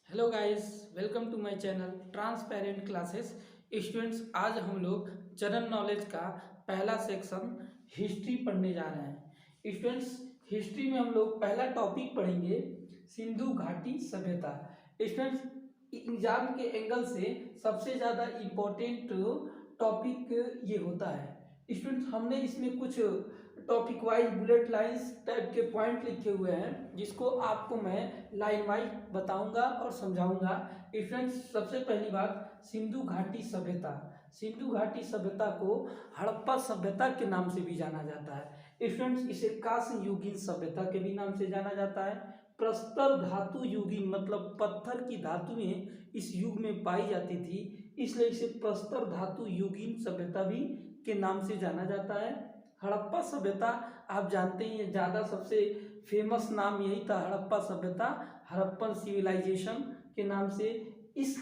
Hello guys, welcome to my channel transparent classes. Students, आज हम लोग जनरल नॉलेज का पहला सेक्शन हिस्ट्री पढ़ने जा रहे हैं। स्टूडेंट्स, हिस्ट्री में हम लोग पहला टॉपिक पढ़ेंगे सिंधु घाटी सभ्यता। स्टूडेंट्स, एग्जाम के एंगल से सबसे ज़्यादा इम्पोर्टेंट टॉपिक ये होता है। स्टूडेंट्स, हमने इसमें कुछ topic wise bullet lines type के पॉइंट लिखे हुए हैं, जिसको आपको मैं लाइन वाइज बताऊंगा और समझाऊंगा। स्टूडेंट्स, सबसे पहली बात, सिंधु घाटी सभ्यता। सिंधु घाटी सभ्यता को हड़प्पा सभ्यता के नाम से भी जाना जाता है। स्टूडेंट्स, इसे कांस्य युगीन सभ्यता के भी नाम से जाना जाता है। प्रस्तर धातु युगीन मतलब पत्थर की धातुएं इस युग में पाई जाती थी, इसलिए इसे प्रस्तर धातु युगीन सभ्यता भी के नाम से जाना जाता है। हड़प्पा सभ्यता आप जानते ही, ज़्यादा सबसे फेमस नाम यही था, हड़प्पा सभ्यता। हड़प्पन सिविलाइजेशन के नाम से इस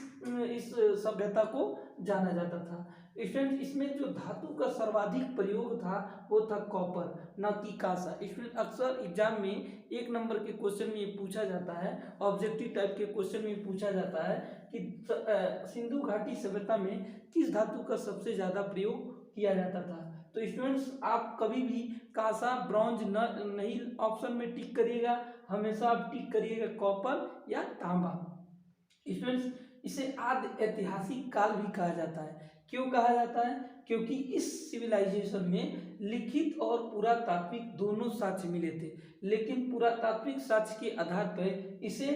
सभ्यता को जाना जाता था। स्टूडेंट, इसमें जो धातु का सर्वाधिक प्रयोग था वो था कॉपर, न कि कांसा। स्टूडेंट, अक्सर एग्जाम में 1 नंबर के क्वेश्चन में ये पूछा जाता है, ऑब्जेक्टिव टाइप के क्वेश्चन में पूछा जाता है कि सिंधु घाटी सभ्यता में किस धातु का सबसे ज़्यादा प्रयोग किया जाता था। तो स्टूडेंट्स, आप कभी भी कांसा ब्रॉन्ज नहीं ऑप्शन में टिक करिएगा, हमेशा आप टिक करिएगा कॉपर या तांबा। स्टूडेंट्स, इसे आदि ऐतिहासिक काल भी कहा जाता है। क्यों कहा जाता है? क्योंकि इस सिविलाइजेशन में लिखित और पुरातात्विक दोनों साक्ष्य मिले थे, लेकिन पुरातात्विक साक्ष्य के आधार पर इसे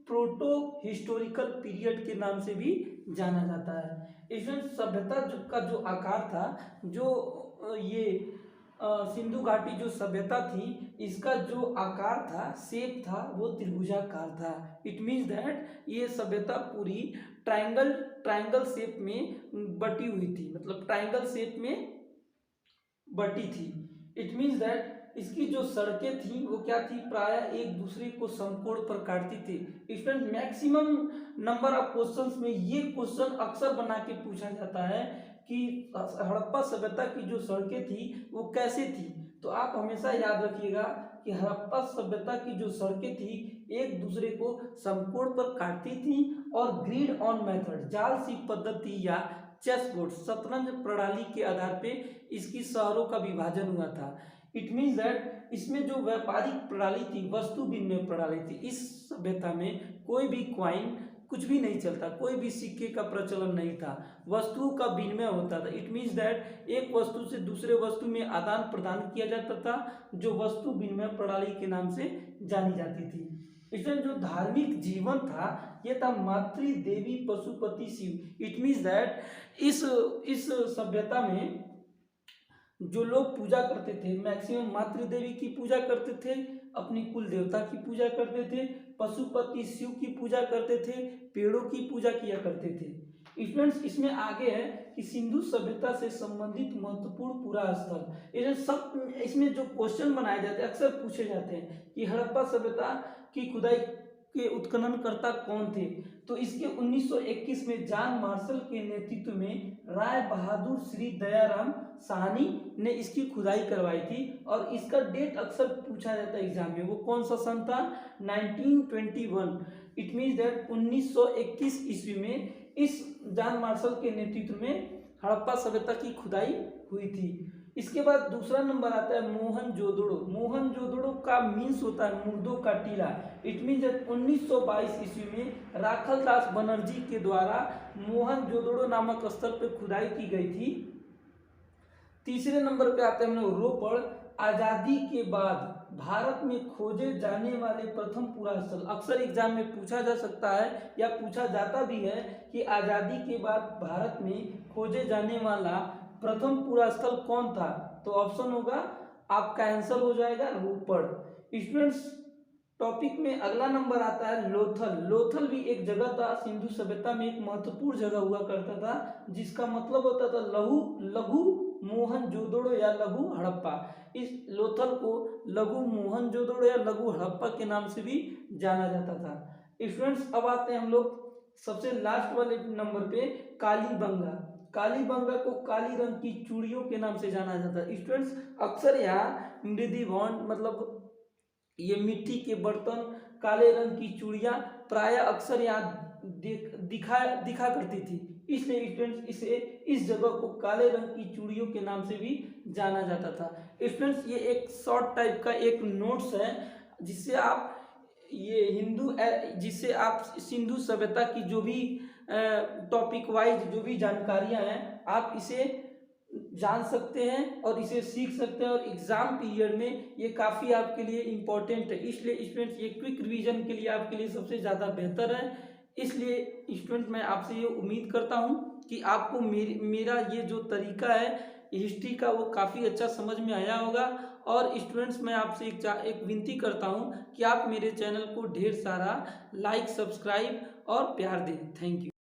प्रोटो हिस्टोरिकल पीरियड के नाम से भी जाना जाता है। इसमें सभ्यता का जो आकार था, जो ये सिंधु घाटी जो सभ्यता थी, इसका जो आकार था, शेप था, वो त्रिभुजाकार था। इट मीन्स दैट ये सभ्यता पूरी ट्रायंगल शेप में बटी हुई थी, मतलब ट्रायंगल शेप में बटी थी। इट मीन्स दैट इसकी जो सड़कें थी वो क्या थी, प्राय एक दूसरे को समकोण पर काटती थी। Student, maximum number of questions में ये क्वेश्चन अक्सर बना के पूछा जाता है कि हड़प्पा सभ्यता की जो सड़कें थी वो कैसे थी। तो आप हमेशा याद रखिएगा कि हड़प्पा सभ्यता की जो सड़कें थी एक दूसरे को समकोण पर काटती थी और ग्रिड ऑन मेथड, जाल सी पद्धति या चेस बोर्ड, शतरंज प्रणाली के आधार पे इसकी शहरों का विभाजन हुआ था। इट मीन्स दैट इसमें जो व्यापारिक प्रणाली थी, वस्तु विनिमय प्रणाली थी, इस सभ्यता में कोई भी क्वाइन कुछ भी नहीं चलता, कोई भी सिक्के का प्रचलन नहीं था, वस्तुओं का विनिमय होता था। इट मीन्स दैट एक वस्तु से दूसरे वस्तु में आदान प्रदान किया जाता था, जो वस्तु विनिमय प्रणाली के नाम से जानी जाती थी। इसमें जो धार्मिक जीवन था ये था मातृ देवी Pashupati Shiv. It means that इस सभ्यता में जो लोग पूजा करते थे, मैक्सिमम मातृ देवी की पूजा करते थे, अपनी कुल देवता की पूजा करते थे, पशुपति शिव की पूजा करते थे, पेड़ों की पूजा किया करते थे। स्टूडेंट्स, इसमें आगे है कि सिंधु सभ्यता से संबंधित महत्वपूर्ण पुरा स्थल। ये सब इसमें जो क्वेश्चन बनाए जाते हैं, अक्सर पूछे जाते हैं कि हड़प्पा सभ्यता की खुदाई के उत्खननकर्ता कौन थे। तो इसके 1921 में जॉन मार्शल के नेतृत्व में राय बहादुर श्री दयाराम साहनी ने इसकी खुदाई करवाई थी, और इसका डेट अक्सर पूछा जाता है एग्जाम में, वो कौन सा सन था, 1921। इट मीन्स दैट 1921 ईस्वी में इस जॉन मार्शल के नेतृत्व में हड़प्पा सभ्यता की खुदाई हुई थी। इसके बाद दूसरा नंबर आता है मोहनजोदड़ो। मोहनजोदड़ो का मीन्स होता है मुर्दों का टीला। इट मीन्स 1922 ईस्वी में राखल दास बनर्जी के द्वारा मोहनजोदड़ो नामक स्थल पर खुदाई की गई थी। तीसरे नंबर पे आते हैं हम लोग रोपड़। आजादी के बाद भारत में खोजे जाने वाले प्रथम पुरा स्थल। अक्सर एग्जाम में पूछा जा सकता है या पूछा जाता भी है कि आजादी के बाद भारत में खोजे जाने वाला प्रथम पुरा स्थल कौन था। तो ऑप्शन होगा, आपका आंसर हो जाएगा रोपड़। स्टूडेंट्स, टॉपिक में अगला नंबर आता है लोथल। लोथल भी एक जगह था, सिंधु सभ्यता में एक महत्वपूर्ण जगह हुआ करता था, जिसका मतलब होता था लघु मोहनजोदड़ो या लघु हड़प्पा। इस लोथल को लघु मोहनजोदड़ो या लघु हड़प्पा के नाम से भी जाना जाता था। स्टूडेंट्स, अब आते हैं हम लोग सबसे लास्ट वाले नंबर पे, कालीबंगा। कालीबंगा को काली रंग की चूड़ियों के नाम से जाना जाता है। स्टूडेंट्स, अक्सर यहाँ मृदि भवन मतलब ये मिट्टी के बर्तन काले रंग की चूड़ियाँ प्राय अक्सर यहाँ दिखा करती थी, इसलिए स्टूडेंट्स इसे इस जगह को काले रंग की चूड़ियों के नाम से भी जाना जाता था। स्टूडेंट्स ये एक शॉर्ट टाइप का एक नोट्स है जिससे आप जिससे आप सिंधु सभ्यता की जो भी टॉपिक वाइज जो भी जानकारियां हैं आप इसे जान सकते हैं और इसे सीख सकते हैं, और एग्जाम पीरियड में ये काफ़ी आपके लिए इम्पोर्टेंट है। इसलिए स्टूडेंट्स ये क्विक रिवीजन के लिए आपके लिए सबसे ज़्यादा बेहतर है। इसलिए स्टूडेंट मैं आपसे ये उम्मीद करता हूँ कि आपको मेरा ये जो तरीका है हिस्ट्री का वो काफ़ी अच्छा समझ में आया होगा। और स्टूडेंट्स मैं आपसे एक विनती करता हूँ कि आप मेरे चैनल को ढेर सारा लाइक, सब्सक्राइब और प्यार दें। Thank you.